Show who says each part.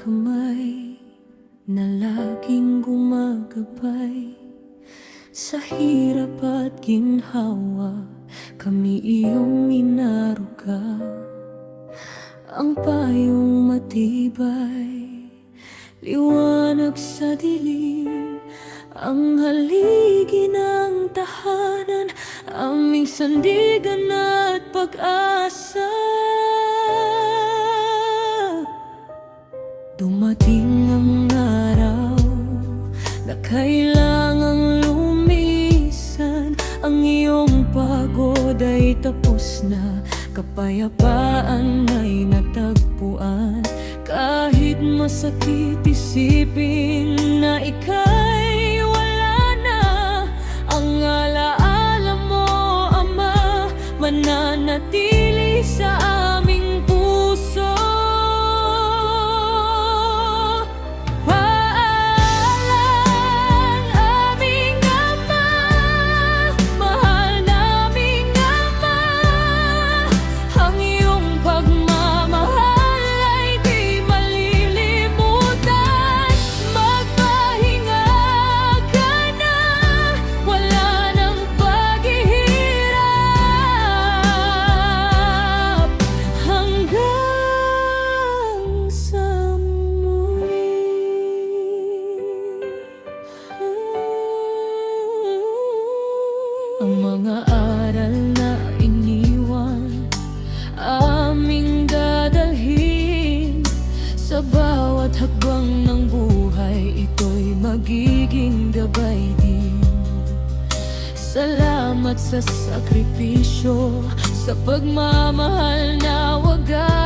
Speaker 1: kamay na laging gumagabay sa hirap at ginhawa. Kami iyong inaruga, ang payong matibay, liwanag sa dilim, ang haligi ng tahanan, aming sandigan at pag-asa. Dumating ang araw na kailangang lumisan, ang iyong pagod ay tapos na, kapayapaan ay natagpuan. Kahit masakit isipin na ika'y wala na, ang alaala mo, Ama, mananatili sa aming puso. Ang mga aral na iniwan, aming dadalhin sa bawat hakbang ng buhay. Ito'y magiging gabay din. Salamat sa sakripisyo, sa pagmamahal na wagas.